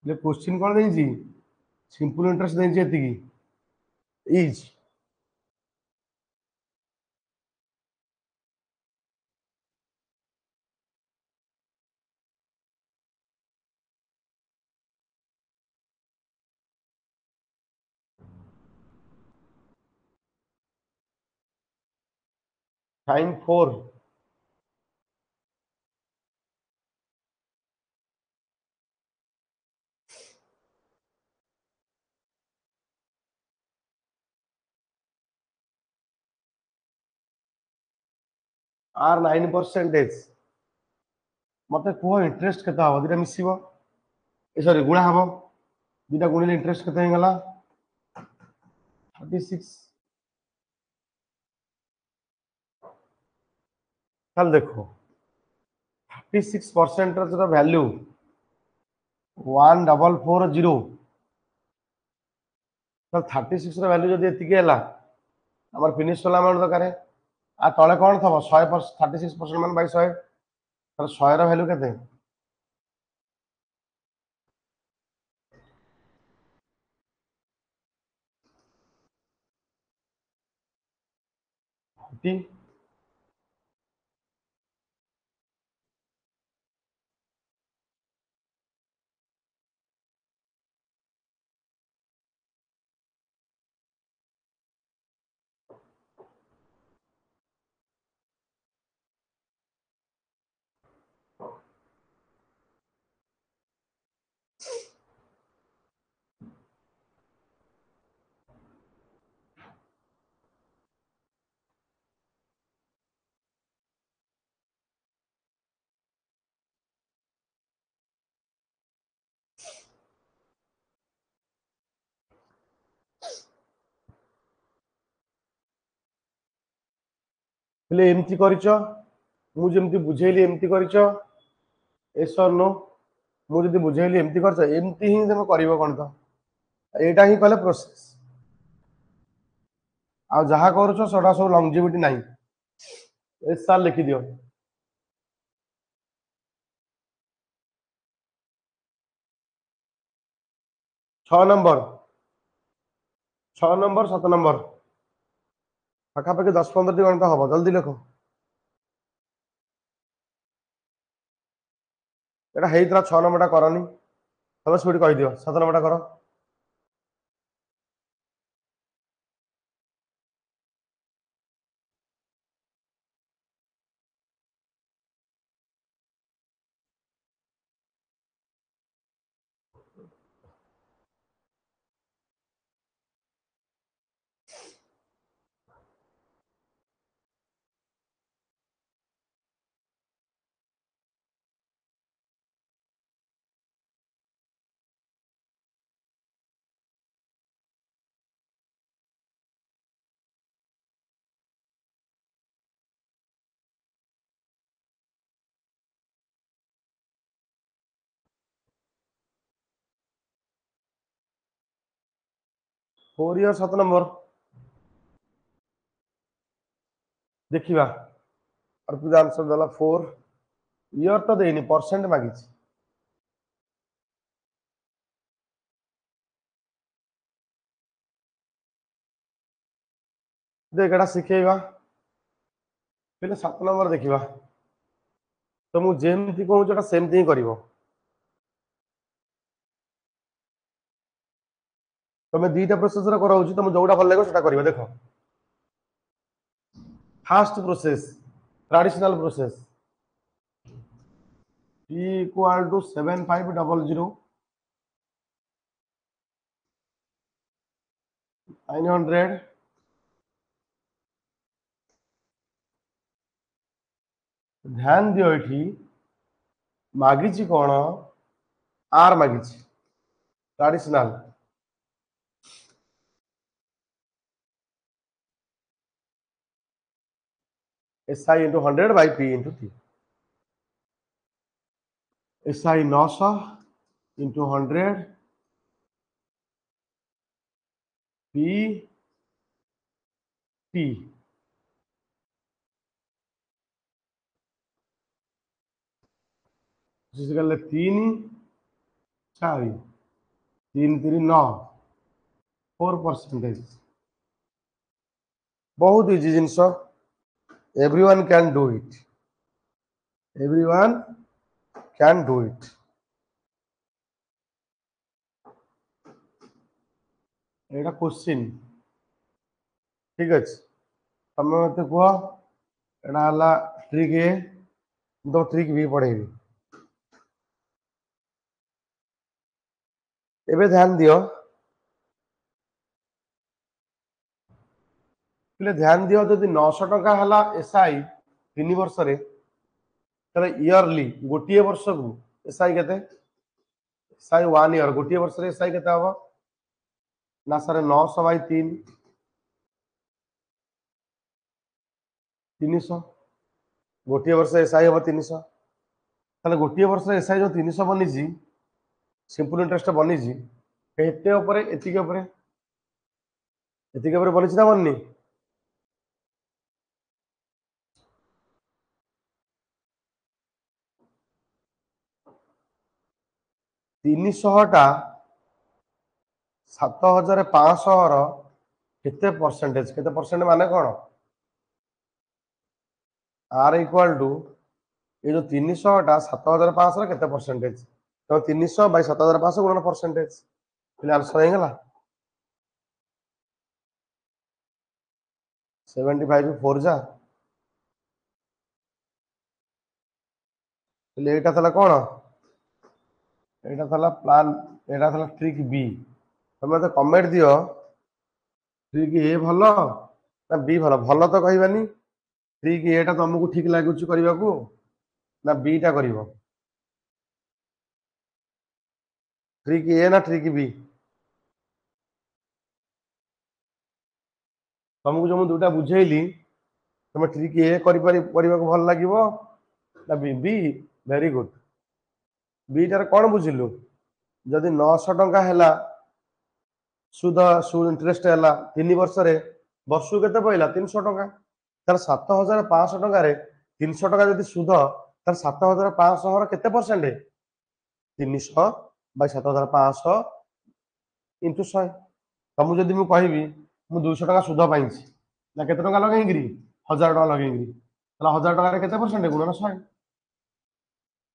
એટલે क्वेश्चन કોણ ଦେଇଛି સિમ્પલ ઇન્ટરેસ્ટ ଦେଇଛି એତିକି ଇଜ୍. Time 4 are 9%. मत कुह इंटरेस्ट केते हम दुटा मिसिबो ए सॉरी गुणा हम दुटा गुणिले इंटरेस्ट केते गला 36. चल देखो 36% ର जो वैल्यू 1440 तो 36 ର वैल्यू जदी एतिके हला हमर फिनिश वाला अमाउंट दरकार आ तळे कोन थबो 100% 36% मान बाय 100 तर 100 ର वैल्यू केते 40. ହେଲେ ଏମିତି କରିଛ, ମୁଁ ଯେମିତି ବୁଝେଇଲି ଏମିତି କରିଛ, ଏସ୍ ଅର୍ नो? ମୁଁ ଯଦି ବୁଝେଇଲି ଏମିତି କରିଛ, ଏମିତି ହିଁ ତମେ କରିବ କ'ଣ ତ, ଏଇଟା ହିଁ କଲେ ପ୍ରୋସେସ୍। ଆଉ ଯାହା କରୁଛ ସେଟା ସବୁ ଲଂଜିଭିଟି ନାହିଁ। ଏସ୍ ସାର୍ ଲେଖିଦିଅ। छह नंबर 7 नंबर पाखापाखि 10-15 गणित हम, जल्दी लिख। यहाँ 6 नंबर करनी, तुम स्पीड कहीदिव 7 नंबर कर। फोर ईयर 7 नंबर देखा। अर्पित आंसर देला 4 ईयर तो देनी, परसेंट मागी। देख एटा शिखेगा पहले 7 नंबर देखा। तो मुझे जमी कहूँ सेमती ही कर। तुम दीटा प्रोसेस कराऊँ, तुम जोटा भल लगे सेटा कर। देख fast process traditional process P equal to 7500 900 ध्यान दियो ये मागिची कौन are मागिची traditional SI into 100 by P into T। SI 900 into 100 P T जिसका 3 4 3 3 9 4%। बहुत easy genus, everyone can do it, everyone can do it. Etah question ठीक अच्छे। तुम मत कह एटा ट्रिक ए, तो ट्रिक बी पढ़ेबी। एबे ध्यान दियो, ध्यान दियो जदि 900 टका है SI 3 वर्ष रे, इयरली गोटे वर्ष को SI के SI 1 ईयर गोटे वर्ष रे SI के हम ना सर 900 by 3 300 गोटे वर्ष SI हम 300। ताले गोटे वर्ष SI जो 300 बनी सिंपल इंटरेस्ट बनी एते ऊपर एतिके ऊपर बनी ना बननी। 300 टा 7500 केते परसेंटेज, केते परसेंट माने कौन आर इक्वाल टू ये जो 300 टा 7500 केते परसेंटेज, तो 300 बाय 7500 गुणन परसेंटेज फिर आंसर हो गला 75 4 जा। एटा था कौन, एटा था प्लान, एटा था ट्रिक बी। तुम तो कमेंट दियो ट्रिक ए भल ना बी भल, भल तो कहबानी ट्रिक ए टा तुमको ठीक लगुच करने को ना बी टा कर, ट्रिक ए ना ट्रिक बी। तुमको जो दुटा बुझेली तुम ट्रिक ए भल लगे ना बी बी वेरी गुड बीटार कौन बुझिलु जदि 900 टंका है सुध इंटरेस्ट है 3 वर्ष वर्ष के पड़ा 300 टंका तार 7500 टंका 300 टंका जदि सुध तार 7500 केते परसेंट 300 बाय 7500 इंटू 100 तुमको जदि मुझे कहबी मुझे 200 टंका सुध पाई ना केते टंका लगे 1000 टंका लगे 1000 टंका केते परसेंट गुणन 100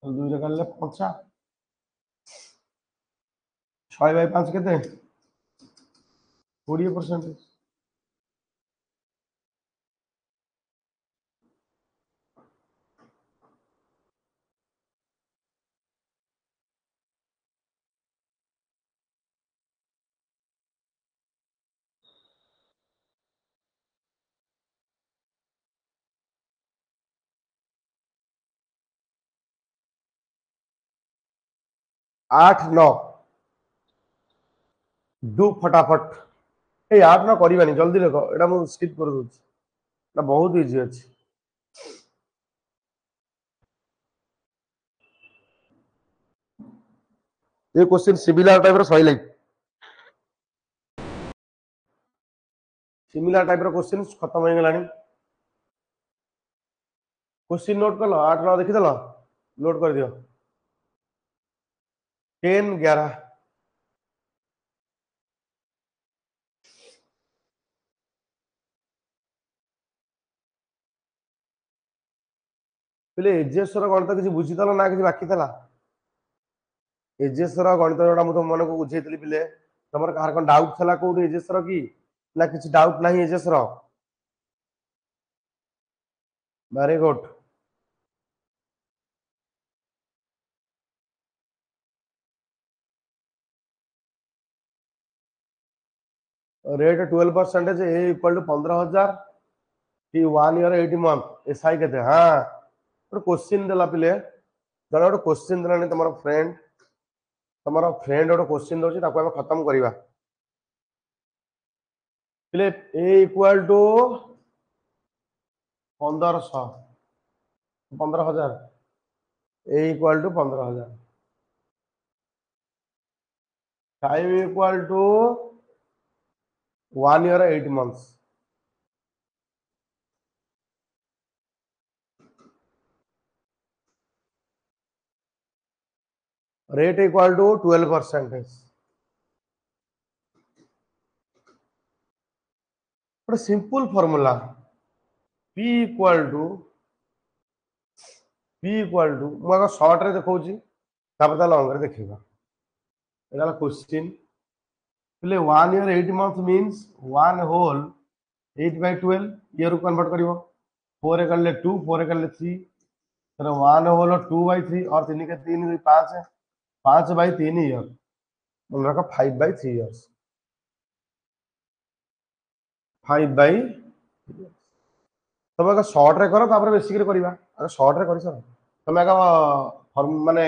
2 रे काले 50 6 बाय 5 केते 20%। 8 9 डू फटाफट ए 8 9 करवानी जल्दी लिख एटा मु स्किप कर दूची ना बहुत इजी अछि ये क्वेश्चन सिमिलर टाइप रो सही लाइक सिमिलर टाइप रो क्वेश्चन खत्म हो गलानी क्वेश्चन नोट कर लो 8 9 देखि देलो नोट कर दियो 10 11 पहले एजेस रो गणित किसी बुझी देलो ना किसी बाकी थला एजेस रो गणित जोडा मु तुम मन को बुझेतली पिले तमर कार कोन डाउट थला कोड एजेस रो की ना किसी डाउट नहीं एजेस रो very good rate 12% A equal to 15000 T 1 year 80 month SI केते हां और क्वेश्चन देला पिले जण और क्वेश्चन देलानी तमरो फ्रेंड और क्वेश्चन दोची ताको हम खत्म करबा पिले A equal to 1500 15000 A equal to 15000 time equal to 1 year 8 months rate equal to 12%. But simple formula P equal to मैं शॉर्ट रे देखौची तापर ता लॉन्ग रे देखिबा एला क्वेश्चन पहले 1 year 8 month means 1 whole 8 by 12 year को कन्वर्ट करिवो 4 रे करले 2 4 रे करले 3 तर 1 होल 2 by 3 और 3 के 3 5 है 5 by 3 ईयर मन रखा 5 by 3 इयर्स 5 by तब अगर शॉर्ट रे करो तापर बेसिक रे करबा अगर शॉर्ट रे करि सर तमे अगर फॉर्म माने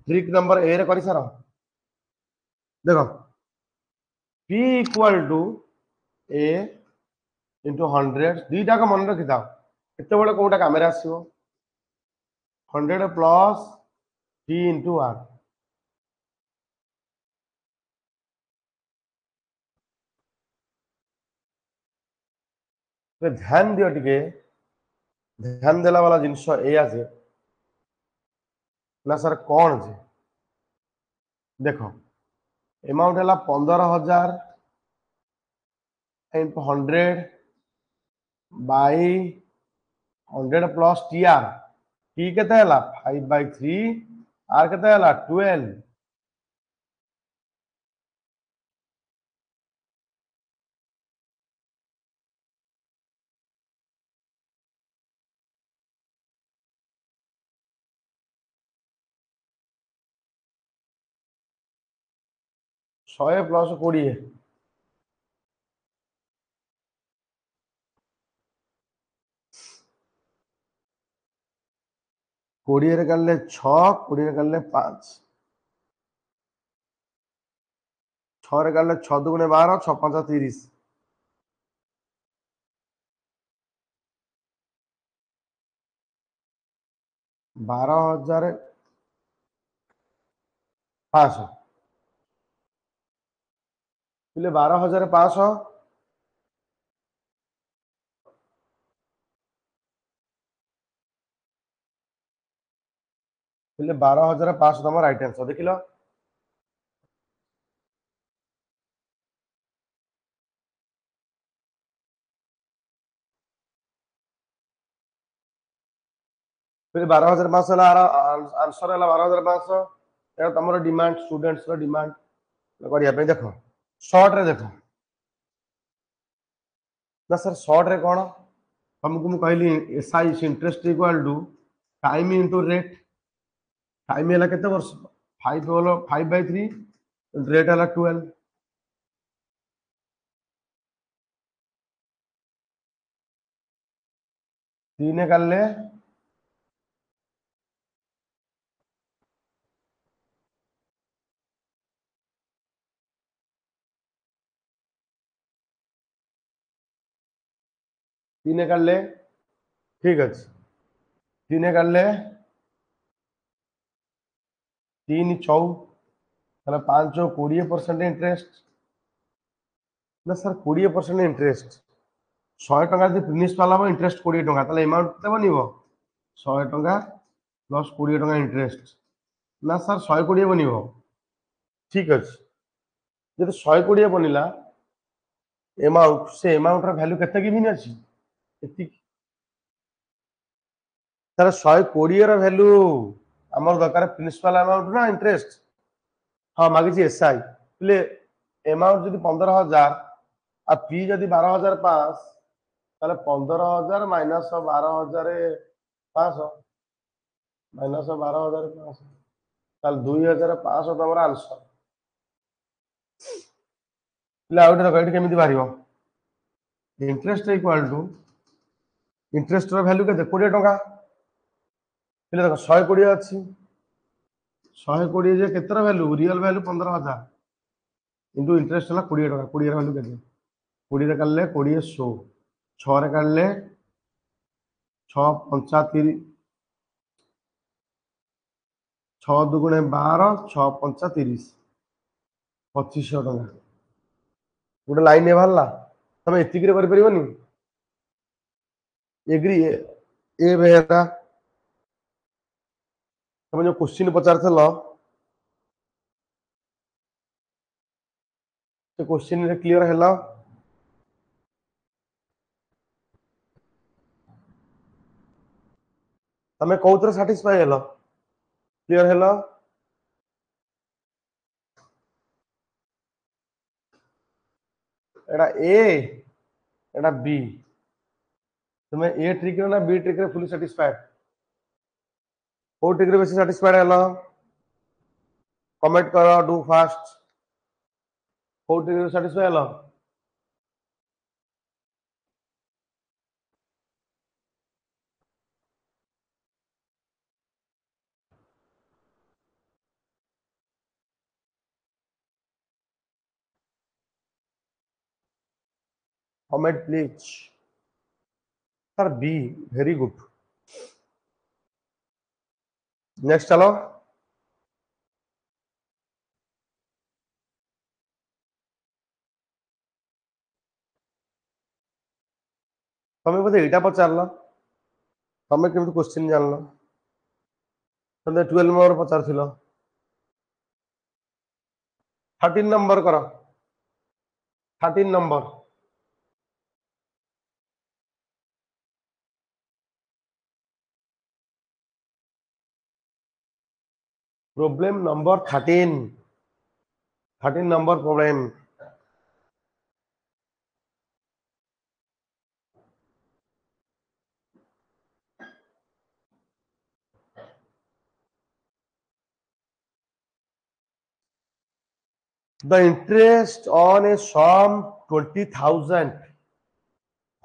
ट्रिक नंबर ए रे करि सर देखो p equal to a into 100 दीटा का मन रखि दाओ एते बळे कोटा कैमरा आसीबो 100 प्लस t into r तो ध्यान दियो टिके ध्यान देला वाला जिंस ए आसे ना सर कौन जे देखो अमाउंट है 15000 into 100 by 100 plus tr t केते हला 5 by 3 r केते हला 12 100 प्लस 20 20 रे करले 6 20 रे करले 5 6 रे करले 6 दुगुणे 12 6 5 30 12,500 बोले 12,500 बोले 12,500 तुम राइट आंसर देख लो फिर 12,500 आंसर है 12,500 तुम डिमांड स्टूडेंट्स डिमांड करने देख शॉर्ट रे देख ना सर शॉर्ट रे कौन तुमको मुझे कहली SI interest equal to time into rate time है केते वर्ष 5/3 रेट है 12 तीन कर ले 3 कर ले ठीक अच्छे 3 कर ले 3 चौ 5 20% इंटरेस्ट ना सर 20% इंटरेस्ट 100 टका जब प्रिंसिपाल हम इंटरेस्ट 20 टका ताले अमाउंट केते बनिवो 100 टका प्लस 20 टका इंटरेस्ट ना सर 120 बनिवो ठीक अच्छे जब 120 बनिला अमाउंट से अमाउंट रा वैल्यू केते गिवन अछि एति सर 120 रा वैल्यू हमर दरकार प्रिंसिपल अमाउंट ना इंटरेस्ट हाँ मागिछि एसआई ले अमाउंट जदि 15,000 आ फी जदि 12,500 ताले 15,000 माइनस 12,500 माइनस 12,500 ताले 2,500 तमरा आंसर ले आउट रे गाइड केमिति बारियो इंटरेस्ट इक्वल टू इंटरेस्ट रो वैल्यू केते 20 टका ले देखो 120 अछि 120 जे केतर value real value 15,000 into interest हला 20 टका 20 रे वैल्यू केते 20 रे करले 20 100 6 रे करले 6 35 6 दुगुणे 12 6 5 30 2500 टका गोटे लाइन बाहरला तुम एतिक कर एग्री ए बेहरा तुम जो क्वेश्चन पचार क्वेश्चन रे क्लियर है तुम कौन साटिस्फाई हेलो क्लियर हेलो एटा ए एटा बी तुम्हें ए ट्रिक ना बी ट्रिक रे फुली सैटिस्फाइड को ट्रिक रे बेसी सैटिस्फाइड हेलो कमेंट करो डू फास्ट को ट्रिक रे satisfied hello comment please sir be very good next चलो तुम्हें बोधे एटा पचार तुम्हें केमती क्वेश्चन जान तुम 12 नंबर पचार 13 नंबर कर 13 number problem number 13 number problem the interest on a sum 20,000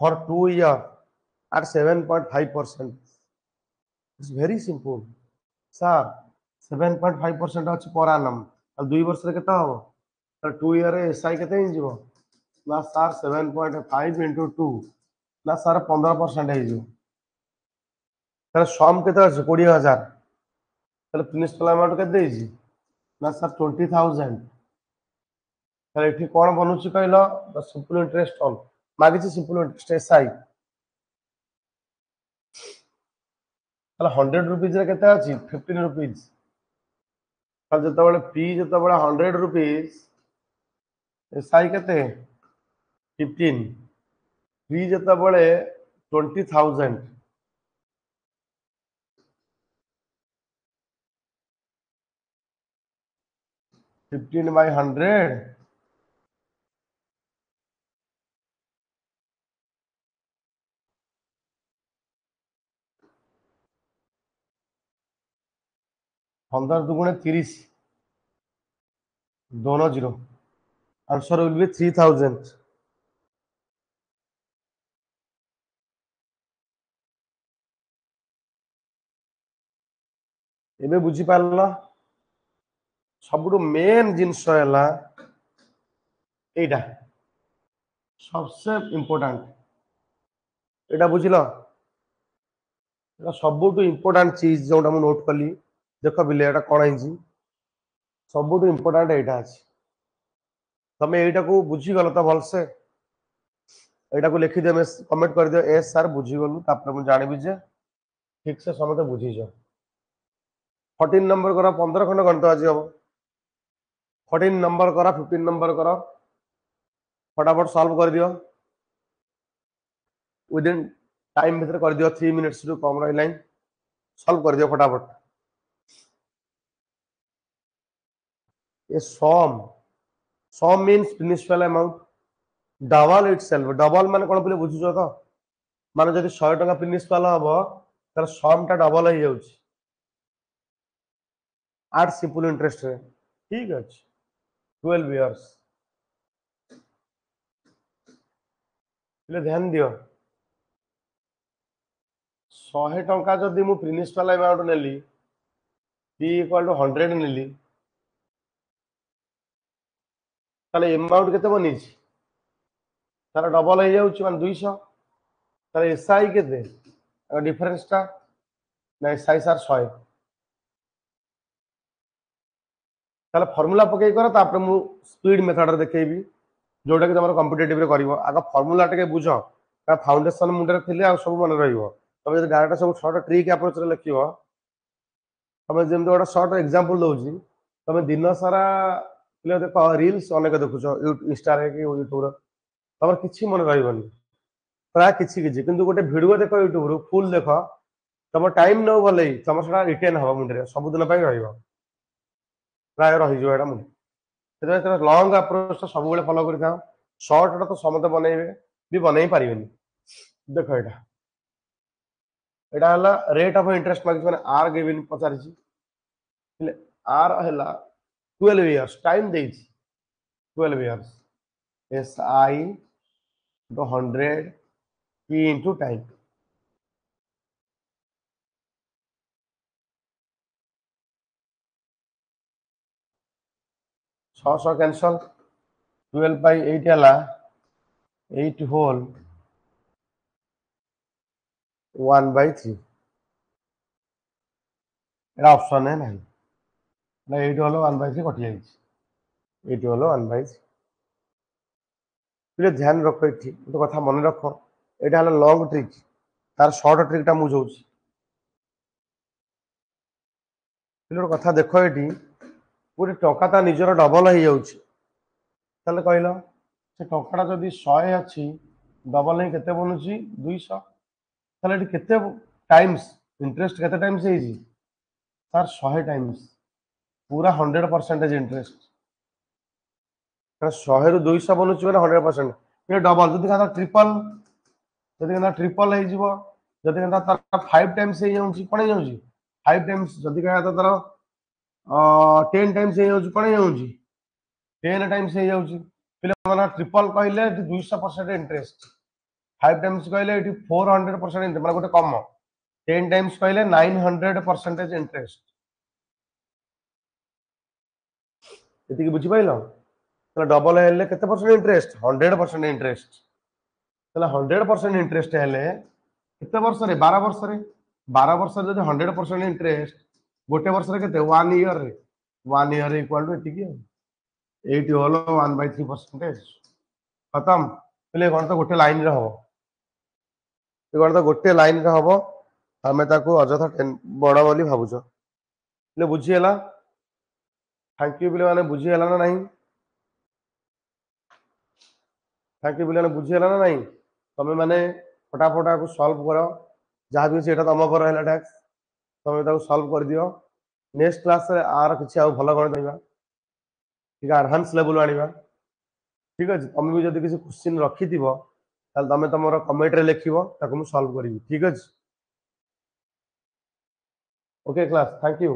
for 2 years at 7.5%. It's very simple. Sir, 7.5% अच्छी per annum. अब 2 वर्ष रे केता हो? तो 2 year रे SI केते हि जीवो? ना सर 7.5 into 2 ना सर 15% है जीवो. তাহলে সম কেতে আছে 20,000 তাহলে প্রিন্সিপাল अमाउंट কেতে দেইছি না স্যার 20,000 তাহলে এটি কোন বনুছি কইল দ সিম্পল ইন্টারেस्ट অন মাগিছি সিম্পল ইন্টারেस्ट এসআই তাহলে 100 रुपीस रे केते अछि 15 रुपीस তাহলে যেতବେଳେ পি যেতବେଳେ 100 रुपीस এসআই কেতে 15 পি যেতବେଳେ 20,000 15 by 100 15 दुगुणे 30 दोनों जीरो आंसर विल बी 3000 एबे बुझी पारला सबुठु मेन जिनस हैला एटा सबसे इम्पोर्टेंट एटा बुझिलो एटा सबुठु इम्पोर्टेंट चीज जोटा मु नोट कली देखो बिले एटा कोन आइजी सबुठु इम्पोर्टेंट एटा अछि तमे एटा को बुझी गलो त भलसे एटा को लिखि दे कमेंट कर दियो एस सर बुझी गलु तापर मु जानिबि जे ठीक से समते बुझी जो 14 नंबर करा 15 खंड गणित आज हम 14 नंबर करा 15 नंबर करा फटाफट सॉल्व कर दियो विदिन टाइम भीतर कर दियो 3 मिनिट्स रु कम रही लाइन सॉल्व कर दियो फटाफट ये sum means principal amount double itself double माने कोन पले बुझुछो तो माने जदि 100 टका प्रिंसिपल हबो तर सम टा डबल हो जाउछि आठ सिंपल इंटरेस्ट रे ठीक अछि 12 इयर्स ले ध्यान दियो 100 टका जदि मु प्रिंसिपल अमाउंट नेली p इक्वल टू 100 नेली ताले अमाउंट केते बनिछि तार डबल हो जाउछि मान 200 ताले एसआई केते अगर डिफरेंस टा ना एसआई सर 100 ताले फार्मूला पके कर तापर मु स्पीड मेथड रे देखेबी जोटा कि तमरो कॉम्पिटिटिव रे करिवो आगा फार्मूला टे बुझो का फाउंडेशन मुंडे रे थिले आ सब मन रहिवो तमे जदि डायरेक्ट सब शॉर्ट ट्रिक अप्रोच रे लिखिवो तमे जेम गोटा शॉर्ट एग्जांपल दोउची तमे दिन सारा पिले देखो रील्स अनेक देखुछो इंस्टा रे कि यूट्यूब रे तमर किछि मन रहिवनी प्राय किछि किछि किंतु गोटे वीडियो देखो यूट्यूब रो फुल देखो तम टाइम न भले तम सडा रिटेन हबो मुंडे रे सब दिन पई रहिवो प्राय रहि जो एडा मुंडे सेटा लॉन्ग अप्रोच सब बेले फॉलो करि था शॉर्ट तो समते बनेइबे भी बनेइ पारिबेनी देखो एटा हला रेट ऑफ इंटरेस्ट मागिस माने आर गिवन पचारिछि ले आर हला 12 इयर्स टाइम देइछि 12 इयर्स एस आई तो 100 p into टाइम सौ कैंसल 12 by 8 हला 8 होल 1 by 3 एटा ऑप्शन है नहीं ना 8 होल 1 by 3 कटि जाइछि 8 होल 1 by 3 प्लीज ध्यान रखो एठी तो कथा मन रखो एटा हला लॉन्ग ट्रिक तार शॉर्ट ट्रिक टा मु जोउछि पिलोर कथा देखो एठी पूरी टंका ता निजर डबल हो जाउछि ताले कहलो से टंकाटा जदि 100 अछि डबल ही केते बनुछि 200 ताले एठी केते टाइम्स इंटरेस्ट केते टाइम्स हेजी सर 100 टाइम्स पूरा 100% इंटरेस्ट 100 रु 200 बनुछि माने 100% ये डबल जदि खाता ट्रिपल हे जिवो जदि खाता तार 5 टाइम्स हे जाउछि कोन हे जाउछि 5 टाइम्स जदि खाता तार 10 टाइम्स हे जाउछि कोन हे जाउछि 10 टाइम्स हे जाउछि पिले माने ट्रिपल कहले 200% इंटरेस्ट 5 टाइम्स कहले एटी 400% इंटरेस्ट माने गोटे कम 10 टाइम्स कहले 900% इंटरेस्ट एति कि बुझि पाइलो तो डबल हेले केते परसेंट इंटरेस्ट 100% इंटरेस्ट तले 100% इंटरेस्ट हेले केते वर्ष रे 12 वर्ष रे 12 वर्ष जब 100% इंटरेस्ट गोटे वर्ष के 1 ईयर रे 1 year equal to at 8 whole 1/3% खत्म पहले कौन तो गोटे लाइन रे हबो कौन तो गोटे लाइन रे हबो हमें ताको अजथा बड़ बोली भाबुछ ले बुझी हला थैंक यू पिले माने बुझी हला ना नहीं थैंक यू पिले माने बुझी हला ना नहीं तमे माने फटाफटा को सॉल्व करो जहाँ भी से तुम पर रहा टैक्स तुम सॉल्व कर दियो नेक्स्ट क्लास रे आर किसी आउ भल गणित आइबा ठीक है एडवांस लेवल आनिबा ठीक अछि तुम भी जदि किसी क्वेश्चन रखिथिबो ताल तमे तमरो कमेंट रे लिखिबो ताको मु सॉल्व करिवि ठीक अछि ओके क्लास थैंक यू